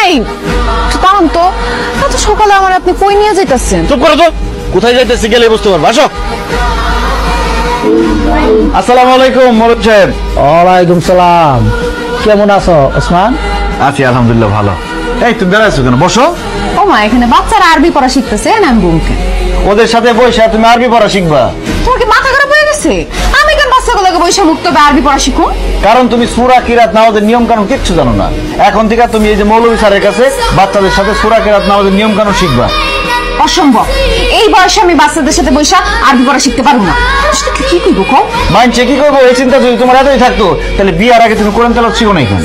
এই দাঁড়ান তো, এত সকালে আমার আপনি কই নিয়ে যাইতেছেন? চুপ করো তো, কোথায় যাইতেছি গেলে বুঝতে পারবো। আসো। আসসালামু আলাইকুম মরদ সাহেব। ওয়ালাইকুম সালাম। কেমন আছো ওসমান? আছি আলহামদুলিল্লাহ ভালো। এই তুমি দাঁড়াচ্ছ কেন? বসো। ও মা, এখানে বাচ্চারা আরবি পড়া শিখতেছে, না আমি বোনকে ওদের সাথে বসে তুমি আরবি পড়া শিখবা? তোমার কি মাথা খারাপ হয়ে গেছে? আমি কেন বাচ্চাগুলোকে বসে মুক্ত আরবি পড়া শিখুন? কারণ তুমি সূরা কিরাত নামাজের নিয়ম কানুন কিচ্ছু জানো না। এখন থেকে তুমি এই যে মৌলভী স্যারের কাছে বাচ্চাদের সাথে সূরা কিরাত নামাজের নিয়ম কানুন শিখবা। অসম্ভব, এই বয়সে আমি বাচ্চাদের সাথে বসে আরবি পড়া শিখতে পারবো না। কি করবো কও? মানছে কি করবো এই চিন্তা যদি তোমার এতই থাকতো তাহলে বিয়ার আগে তুমি কোরআন তেলাওয়াত শিখো না কেন?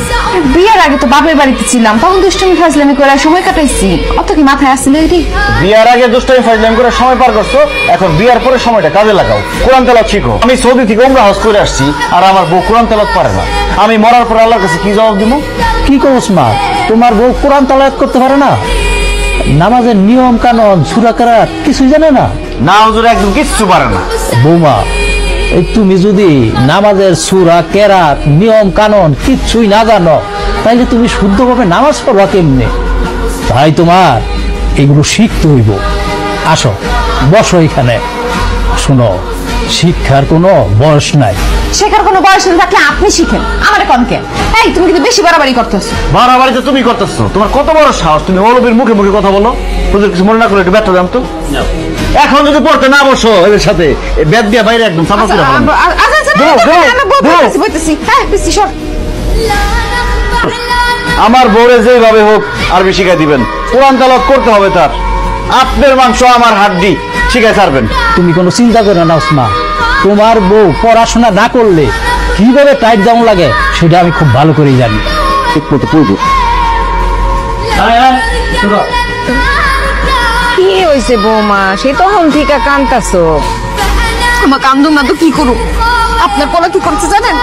বিয়ের আগে তো বাপের বাড়িতে ছিলাম, তখন দুষ্টুমি ফাজলামি করে সময় কাটাইছি। অত কি মাথায় আসছিল এটি? বিয়ার আগে দুষ্টামি ফাজলামি করে সময় পার করছো, এখন বিয়ার পরে সময়টা কাজে লাগাও, কোরআন তেলাওয়াত শিখো। আমি সৌদি থেকে উমরা হজ করে আসছি আর আমার বউ কোরআন তেলাওয়াত পারে না। আমি মরার পরে আল্লাহর কাছে কি জবাব দিব? কি কো ওসমান, তোমার বউ কোরআন তেলাওয়াত করতে পারে না? নামাজের নিয়ম কানুন সূরা কেরাত কিছুই জানে না? না হুজুর, একদম কিচ্ছু পারে না। বৌমা, এই তুমি যদি নামাজের সূরা কেরাত নিয়ম কানুন কিচ্ছুই না জানো, তাইলে তুমি শুদ্ধভাবে নামাজ পড়বা কেমনে? তাই তোমার এগুলো শিখতে হইব। আসো বসো এখানে। শোনো, শিক্ষার কোনো বয়স নাই। শেখার কোনো বয়স না থাকলে আপনি শিখেন, আমার কনকে। এই তুমি কিন্তু বেশি বাড়াবাড়ি করতেছো। বাড়াবাড়ি তো তুমি করতেছো। তোমার কত বড় সাহস, তুমি মৌলবীর মুখে মুখে কথা বলো। হুজুর কিছু মনে না করে একটু ব্যাটটা দাম তো। এখন যদি পড়তে না বসো এদের সাথে ব্যাট দিয়ে বাইরে একদম সাফা করে ফেলাম। আমার বউরে যেভাবে হোক আরবি শিখাই দিবেন, কোরআন তেলাওয়াত করতে হবে তার। আপনার মাংস আমার হাড্ডি, শিখাই ছাড়বেন। তুমি কোনো চিন্তা করো না ওসমান, তোমার বউ পড়াশোনা না করলে কিভাবে টাইট ডাউন লাগে সেটা আমি খুব ভালো করেই জানি। ঠিক মতো পড়বো। কি হয়েছে বৌমা, সে তখন থেকে কান্তাছো? আমার কান্দুম না তো কি করু? আপনার পোলা কি করছে জানেন?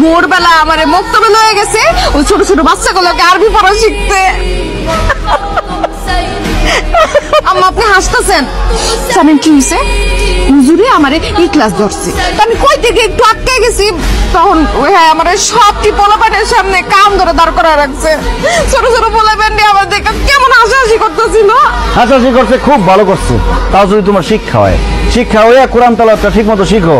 ভোরবেলা আমারে মক্তবে লয়ে গেছে ওই ছোট ছোট বাচ্চাগুলোকে আরবি পড়া শিখতে। আম্মা আপনি হাসতেছেন, জানেন কি হয়েছে? হুজুরে আমারে এই ক্লাস ধরছে, আমি কই থেকে একটু আটকে গেছি, তখন হ্যাঁ আমার সবটি পোলাপানের সামনে কান ধরে দাঁড় করা রাখছে। ছোট ছোট পোলাপান দিয়ে আমার দেখে কেমন হাসাহাসি করতেছিল। হাসাহাসি করছে, খুব ভালো করছে। তাও যদি তোমার শিক্ষা হয়, শিক্ষা হয়ে কোরআন তেলাওয়াতটা ঠিক মতো শিখো।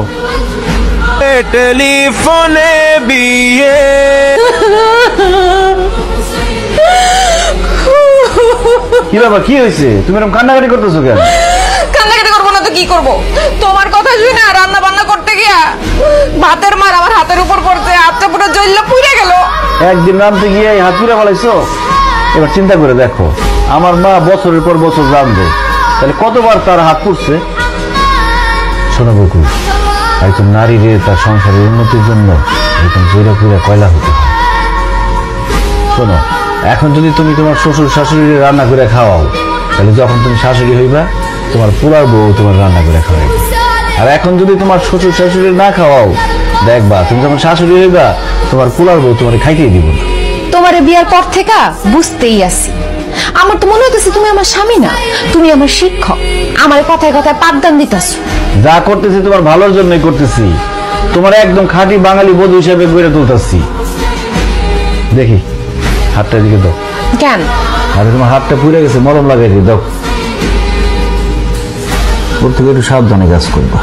টেলিফোনে বিয়ে। কি বাবা, কি হয়েছে? তুমি এরকম কান্নাকাটি করতেছো কেন? কান্নাকাটি করবো না তো কি করবো? তোমার কথা শুনে না রান্না বান্না করতে গিয়া ভাতের মার আমার হাতের উপর পড়ছে, হাতটা পুরো জ্বললে পুড়ে গেল। একদিন রাঁধতে গিয়ে হাত পুড়ে ফেলাইছো। এবার চিন্তা করে দেখো, আমার মা বছরের পর বছর রাঁধবে, তাহলে কতবার তার হাত পুড়ছে। শোনো বকুল, একজন নারীর তার সংসারের উন্নতির জন্য এরকম জোরে পুড়ে কয়লা হতে হয়। শোনো, এখন যদি তুমি তোমার শ্বশুর শাশুড়ি রান্না করে খাওয়াও, তাহলে যখন তুমি শাশুড়ি হইবা তোমার পুরার বউ তোমার রান্না করে খাওয়াইবে। আর এখন যদি তোমার শ্বশুর শাশুড়ি না খাওয়াও, দেখবা তুমি যখন শাশুড়ি হইবা তোমার পুরার বউ তোমার খাইতেই দিব না। তোমার বিয়ার পর থেকে বুঝতেই আছি, আমার তো মনে হইতেছে তুমি আমার স্বামী না, তুমি আমার শিক্ষক। আমার কথায় কথায় পাঠদান দিতেছো। যা করতেছি তোমার ভালোর জন্যই করতেছি, তোমার একদম খাঁটি বাঙালি বধূ হিসেবে গড়ে তুলতেছি। দেখি হাতটা দিকে দাও। কেন? আরে তোমার হাতটা পুড়ে গেছে, মলম লাগাই দিয়ে দাও। ওর থেকে একটু সাবধানে কাজ করবো।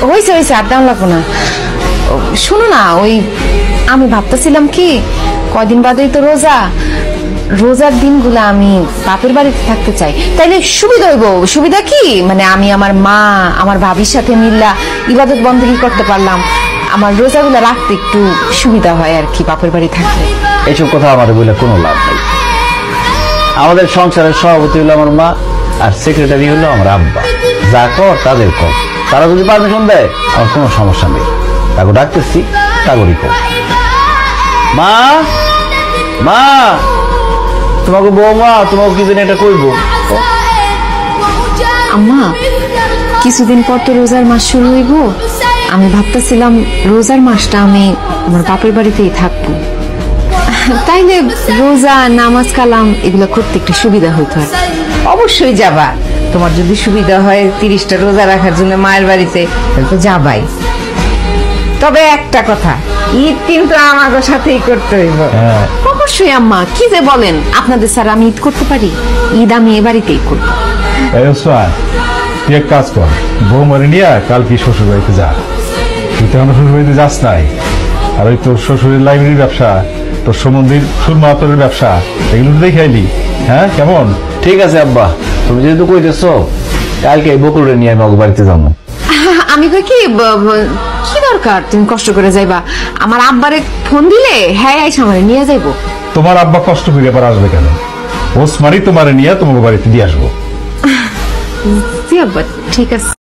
হয়েছে হয়েছে, আর দাম লাগবো না। শোনো না, ওই আমি ভাবতেছিলাম কি কয়দিন বাদেই তো রোজা, রোজার দিনগুলো আমি বাপের বাড়িতে থাকতে চাই, তাইলে সুবিধা হইব। সুবিধা কি মানে আমি আমার মা আমার ভাবির সাথে মিল্লা ইবাদত বন্দেগী করতে পারলাম, আমার রোজাগুলো রাখতে একটু সুবিধা হয় আর কি বাপের বাড়ি থাকলে। এইসব কথা আমাদের বলে কোনো লাভ নেই। আমাদের সংসারের সভাপতি হলো আমার মা আর সেক্রেটারি হলো আমার আব্বা। যা কর তাদের কর, তারা যদি পারমিশন দেয় আমার কোনো সমস্যা নেই। তাকে ডাকতেছি, তাগরি কর। মা, মা, তোমাকে বৌমা তোমাকে কি জানি এটা কইবো। আম্মা, কিছুদিন পর তো রোজার মাস শুরু হইব, আমি ভাবতেছিলাম রোজার মাসটা আমি আমার বাপের বাড়িতেই থাকবো, তাইলে রোজা নামাজ কালাম এগুলো করতে একটু সুবিধা হইতো। অবশ্যই যাবা, তোমার যদি সুবিধা হয় 30টা রোজা রাখার জন্য মায়ের বাড়িতে, তো যাবাই। তবে একটা কথা, ঈদ কিন্তু আমাদের সাথেই করতে হইব। অবশ্যই আম্মা, কি যে বলেন, আপনাদের স্যার আমি ঈদ করতে পারি? ঈদ আমি এ বাড়িতেই করব। এই ওসমান, তুই এক কাজ কর, বৌমারে নিয়ে কাল কি শ্বশুর বাড়িতে যা। তুই তো আমার শ্বশুর বাড়িতে যাস নাই, আর ওই তোর শ্বশুরের লাইব্রেরির ব্যবসা, তোর সমন্দির সুরমা আতরের ব্যবসা, এগুলো দেখে আইলি। হ্যাঁ, কেমন? ঠিক আছে আব্বা, তুমি যেহেতু কইতেছো, কালকে এই বকুলরে নিয়ে আমি ওর বাড়িতে যাবো। আমি কই কি কি দরকার তুমি কষ্ট করে যাইবা? আমার আব্বারে ফোন দিলে হ্যাঁ আইসা আমারে নিয়ে যাইবো। তোমার আব্বা কষ্ট করে এবার আসবে কেন? ওসমানই তোমারে নিয়ে তোমার বাড়িতে দিয়ে আসবো। জি আব্বা, ঠিক আছে।